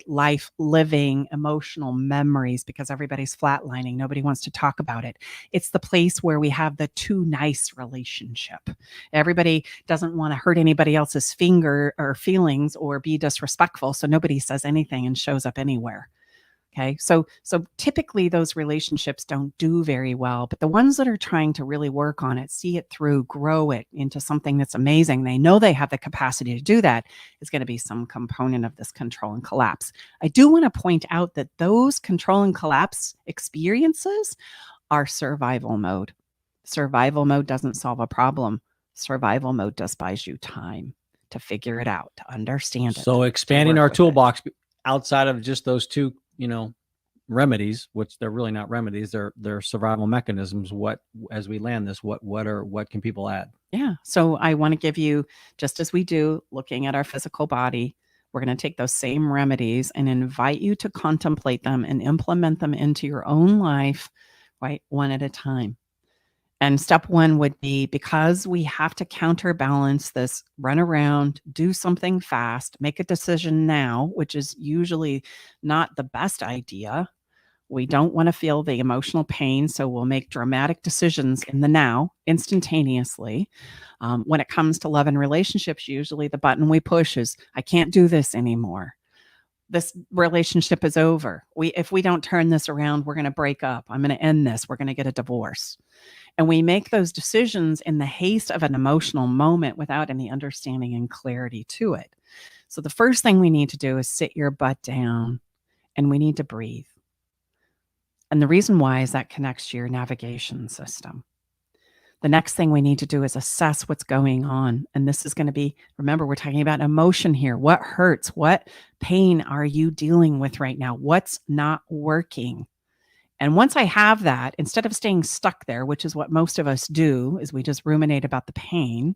[SPEAKER 2] life living emotional memories because everybody's flatlining. Nobody wants to talk about it. It's the place where we have the too nice relationship. Everybody doesn't want to hurt anybody else's finger or feelings or be disrespectful, so nobody says anything and shows up anywhere. Okay. So typically those relationships don't do very well, but the ones that are trying to really work on it, see it through, grow it into something that's amazing, they know they have the capacity to do that, is going to be some component of this control and collapse. I do want to point out that those control and collapse experiences are survival mode. Survival mode doesn't solve a problem. Survival mode just buys you time to figure it out, to understand it.
[SPEAKER 1] So expanding our toolbox outside of just those two, remedies, which they're really not remedies, they're survival mechanisms. What, as we land this, what can people add?
[SPEAKER 2] Yeah. So I want to give you, just as we do looking at our physical body, we're going to take those same remedies and invite you to contemplate them and implement them into your own life, right? One at a time. And step one would be, because we have to counterbalance this run around, do something fast, make a decision now, which is usually not the best idea. We don't want to feel the emotional pain, so we'll make dramatic decisions in the now, instantaneously. When it comes to love and relationships, usually the button we push is, I can't do this anymore. This relationship is over. If we don't turn this around, we're going to break up. I'm going to end this. We're going to get a divorce. And we make those decisions in the haste of an emotional moment without any understanding and clarity to it. So the first thing we need to do is sit your butt down and we need to breathe. And the reason why is that connects to your navigation system. The next thing we need to do is assess what's going on. And this is going to be, remember, we're talking about emotion here. What hurts? What pain are you dealing with right now? What's not working? And once I have that, instead of staying stuck there, which is what most of us do, is we just ruminate about the pain,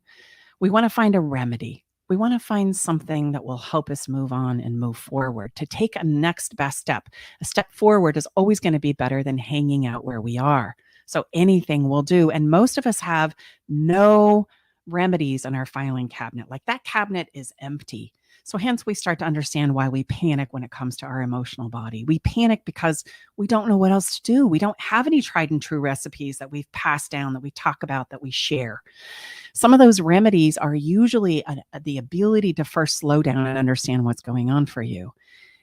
[SPEAKER 2] we want to find a remedy. We want to find something that will help us move on and move forward, to take a next best step. A step forward is always going to be better than hanging out where we are. So anything will do. And most of us have no remedies in our filing cabinet. Like, that cabinet is empty. So hence we start to understand why we panic when it comes to our emotional body. We panic because we don't know what else to do. We don't have any tried and true recipes that we've passed down, that we talk about, that we share. Some of those remedies are usually the ability to first slow down and understand what's going on for you.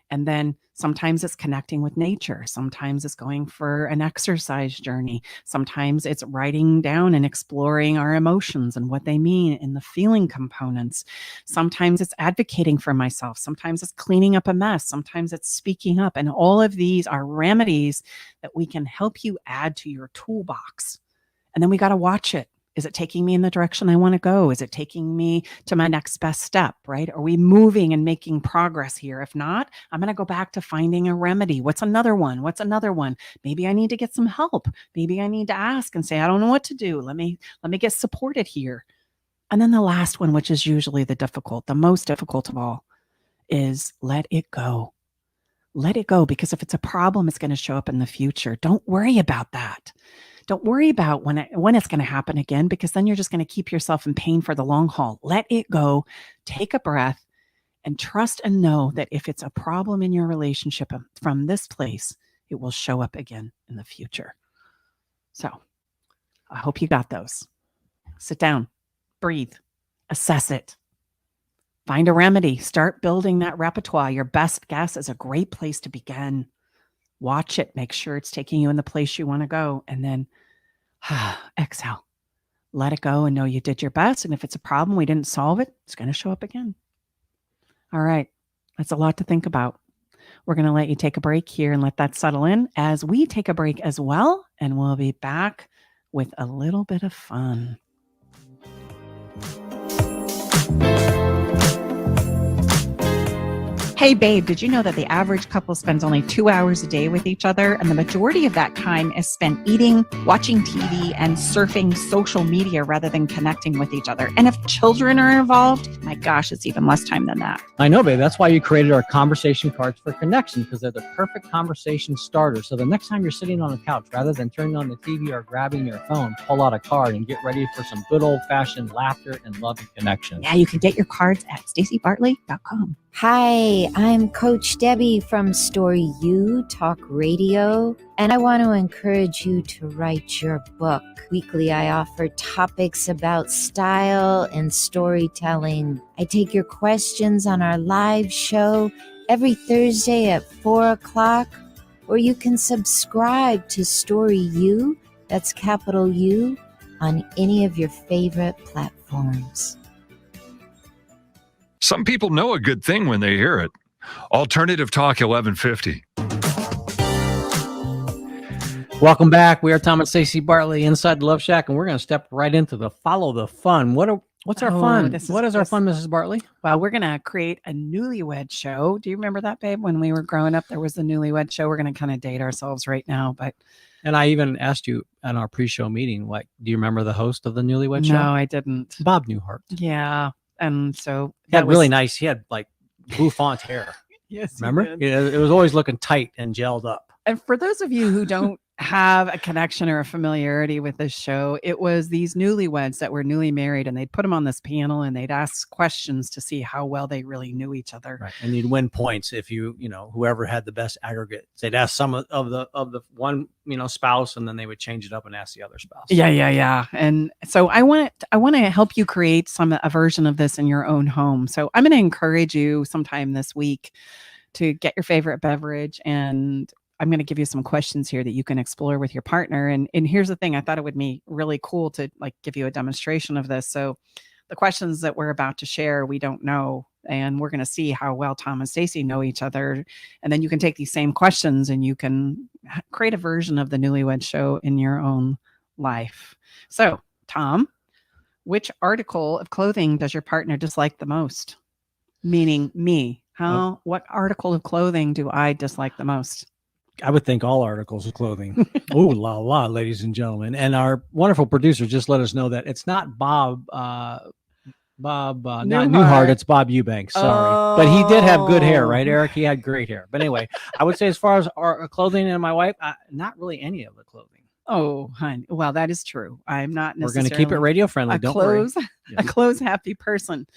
[SPEAKER 2] And then sometimes it's connecting with nature. Sometimes it's going for an exercise journey. Sometimes it's writing down and exploring our emotions and what they mean in the feeling components. Sometimes it's advocating for myself. Sometimes it's cleaning up a mess. Sometimes it's speaking up. And all of these are remedies that we can help you add to your toolbox. And then we got to watch it. Is it taking me in the direction I want to go? Is it taking me to my next best step, right? Are we moving and making progress here? If not, I'm going to go back to finding a remedy. What's another one? What's another one? Maybe I need to get some help. Maybe I need to ask and say, I don't know what to do. Let me get supported here. And then the last one, which is usually the most difficult of all, is let it go. Let it go, because if it's a problem, it's going to show up in the future. Don't worry about that. Don't worry about when it's going to happen again, because then you're just going to keep yourself in pain for the long haul. Let it go. Take a breath and trust and know that if it's a problem in your relationship from this place, it will show up again in the future. So I hope you got those. Sit down, breathe, assess it. Find a remedy. Start building that repertoire. Your best guess is a great place to begin. Watch it. Make sure it's taking you in the place you want to go. And then exhale. Let it go and know you did your best. And if it's a problem, we didn't solve it, it's going to show up again. All right. That's a lot to think about. We're going to let you take a break here and let that settle in as we take a break as well. And we'll be back with a little bit of fun. Hey, babe, did you know that the average couple spends only 2 hours a day with each other? And the majority of that time is spent eating, watching TV, and surfing social media rather than connecting with each other. And if children are involved, my gosh, it's even less time than that.
[SPEAKER 1] I know, babe. That's why you created our conversation cards for connection, because they're the perfect conversation starter. So the next time you're sitting on the couch, rather than turning on the TV or grabbing your phone, pull out a card and get ready for some good old-fashioned laughter and love and connection.
[SPEAKER 2] Yeah, you can get your cards at stacibartley.com.
[SPEAKER 7] Hi, I'm Coach Debbie from Story U Talk Radio, and I want to encourage you to write your book. Weekly, I offer topics about style and storytelling. I take your questions on our live show every Thursday at 4 o'clock, or you can subscribe to Story U, that's capital U, on any of your favorite platforms.
[SPEAKER 6] Some people know a good thing when they hear it. Alternative Talk 1150.
[SPEAKER 1] Welcome back. We are Tom and Staci Bartley inside the Love Shack, and we're going to step right into the follow the fun. What's our fun? What is our fun, Mrs. Bartley?
[SPEAKER 2] Well, we're going to create a newlywed show. Do you remember that, babe? When we were growing up, there was the newlywed show. We're going to kind of date ourselves right now, but.
[SPEAKER 1] And I even asked you at our pre-show meeting, like, do you remember the host of the newlywed show?
[SPEAKER 2] No, I didn't.
[SPEAKER 1] Bob Newhart.
[SPEAKER 2] Yeah. And so
[SPEAKER 1] he had really nice, he had like bouffant hair.
[SPEAKER 2] Yes.
[SPEAKER 1] Remember? It was always looking tight and gelled up.
[SPEAKER 2] And for those of you who don't have a connection or a familiarity with this show, it was these newlyweds that were newly married, and they'd put them on this panel and they'd ask questions to see how well they really knew each other.
[SPEAKER 1] Right. And you'd win points if whoever had the best aggregate. They'd ask some of the one, spouse, and then they would change it up and ask the other spouse.
[SPEAKER 2] Yeah. And so I want to help you create a version of this in your own home. So I'm going to encourage you sometime this week to get your favorite beverage, and I'm going to give you some questions here that you can explore with your partner. And here's the thing, I thought it would be really cool to give you a demonstration of this. So the questions that we're about to share, we don't know. And we're going to see how well Tom and Staci know each other. And then you can take these same questions and you can create a version of the newlywed show in your own life. So, Tom, which article of clothing does your partner dislike the most? Meaning me. What article of clothing do I dislike the most?
[SPEAKER 1] I would think all articles of clothing. Oh, la la, ladies and gentlemen. And our wonderful producer just let us know that it's not Bob Newhart, it's Bob Eubanks. Sorry. But he did have good hair, right, Eric? He had great hair. But anyway, I would say as far as our clothing and my wife, not really any of the clothing.
[SPEAKER 2] Oh, honey. Well, that is true. I'm not necessarily.
[SPEAKER 1] We're going to keep it radio friendly. Don't worry.
[SPEAKER 2] A clothes happy person.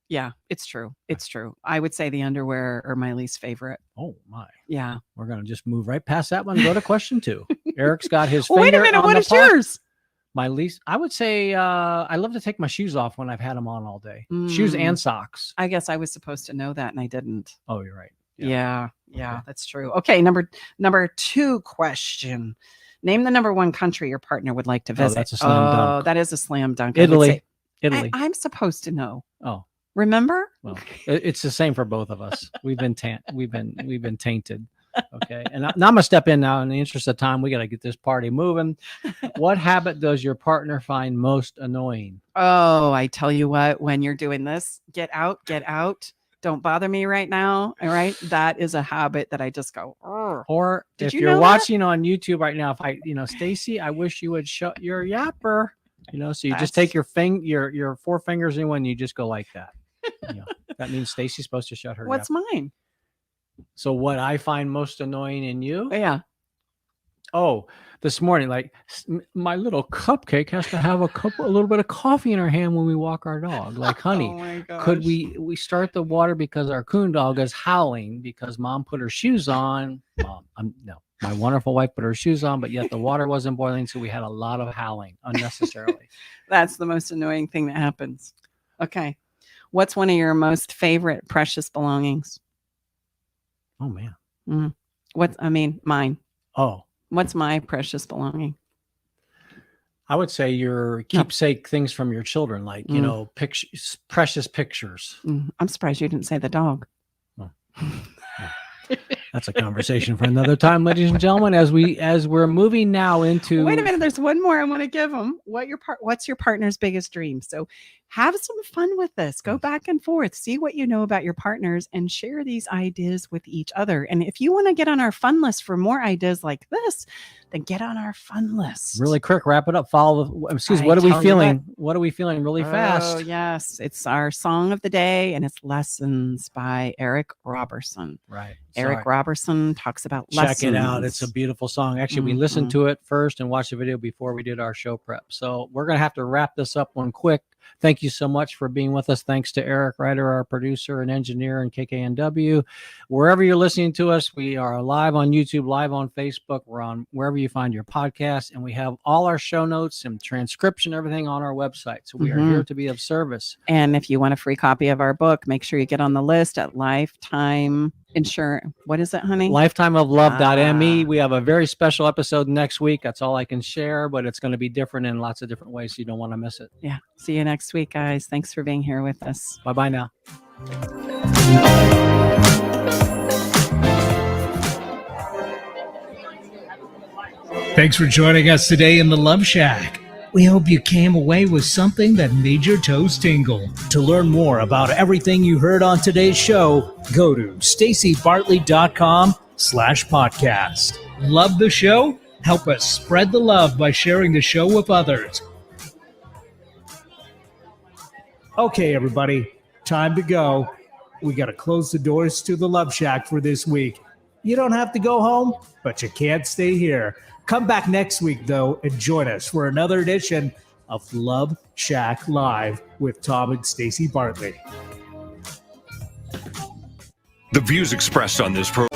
[SPEAKER 2] Yeah, it's true. It's true. I would say the underwear are my least favorite.
[SPEAKER 1] Oh, my.
[SPEAKER 2] Yeah.
[SPEAKER 1] We're going to just move right past that one and go to question 2. Eric's got his
[SPEAKER 2] finger. Wait a minute. What is yours?
[SPEAKER 1] My least, I would say, I love to take my shoes off when I've had them on all day. Shoes and socks.
[SPEAKER 2] I guess I was supposed to know that and I didn't.
[SPEAKER 1] Oh, you're right.
[SPEAKER 2] Yeah, that's true. Okay, number 2 question. Name the number 1 country your partner would like to visit.
[SPEAKER 1] That's a slam dunk.
[SPEAKER 2] Oh, that is a slam dunk.
[SPEAKER 1] Italy.
[SPEAKER 2] I'm supposed to know.
[SPEAKER 1] Oh.
[SPEAKER 2] Remember?
[SPEAKER 1] Well, it's the same for both of us. We've been tainted. Okay. And now I'm gonna step in now. In the interest of time, we got to get this party moving. What habit does your partner find most annoying?
[SPEAKER 2] Oh, I tell you what, when you're doing this, get out. Don't bother me right now. All right. That is a habit that I just go, Urgh. Or
[SPEAKER 1] if you're watching on YouTube right now, Staci, I wish you would shut your yapper. So you just take your 4 fingers in when you just go like that. That means Staci's supposed to shut her.
[SPEAKER 2] What's mine?
[SPEAKER 1] So what I find most annoying in you?
[SPEAKER 2] Yeah.
[SPEAKER 1] Oh, this morning, my little cupcake has to have a little bit of coffee in her hand when we walk our dog. Like, honey,
[SPEAKER 2] oh my gosh.
[SPEAKER 1] Could we start the water because our coon dog is howling because mom put her shoes on? No, my wonderful wife put her shoes on, but yet the water wasn't boiling, so we had a lot of howling unnecessarily.
[SPEAKER 2] That's the most annoying thing that happens. Okay. What's one of your most favorite precious belongings?
[SPEAKER 1] Oh, man.
[SPEAKER 2] Mine.
[SPEAKER 1] Oh.
[SPEAKER 2] What's my precious belonging?
[SPEAKER 1] I would say your keepsake things from your children, like, pictures, precious pictures.
[SPEAKER 2] I'm surprised you didn't say the dog.
[SPEAKER 1] Oh. That's a conversation for another time, ladies and gentlemen. As we're moving now into
[SPEAKER 2] Wait a minute, there's one more I want to give them. What's your partner's biggest dream? So have some fun with this. Go back and forth, see what you know about your partners, and share these ideas with each other. And if you want to get on our fun list for more ideas like this, then get on our fun list.
[SPEAKER 1] really quick, wrap it up. What are we feeling? What are we feeling really fast?
[SPEAKER 2] Oh, yes. It's our song of the day, and it's Lessons by Eric Robertson.
[SPEAKER 1] Right.
[SPEAKER 2] Eric Robertson talks about
[SPEAKER 1] Check
[SPEAKER 2] lessons.
[SPEAKER 1] it out. It's a beautiful song. Actually, we listened to it first and watched the video before we did our show prep. So we're going to have to wrap this up one quick. Thank you so much for being with us. Thanks to Eric Ryder, our producer and engineer, and KKNW. Wherever you're listening to us, we are live on YouTube, live on Facebook. We're on wherever you find your podcast, and we have all our show notes and transcription, everything on our website. So we are here to be of service.
[SPEAKER 2] And if you want a free copy of our book, make sure you get on the list at Lifetime Insurance. What is it, honey?
[SPEAKER 1] Lifetimeoflove.me. We have a very special episode next week. That's all I can share, but it's going to be different in lots of different ways. So you don't want to miss it.
[SPEAKER 2] Yeah. See you next week, guys. Thanks for being here with us.
[SPEAKER 1] Bye-bye now.
[SPEAKER 4] Thanks for joining us today in the Love Shack. We hope you came away with something that made your toes tingle. To learn more about everything you heard on today's show, go to stacibartley.com/podcast. Love the show? Help us spread the love by sharing the show with others. Okay, everybody, time to go. We got to close the doors to the Love Shack for this week. You don't have to go home, but you can't stay here. Come back next week, though, and join us for another edition of Love Shack Live with Tom and Staci Bartley.
[SPEAKER 6] The views expressed on this program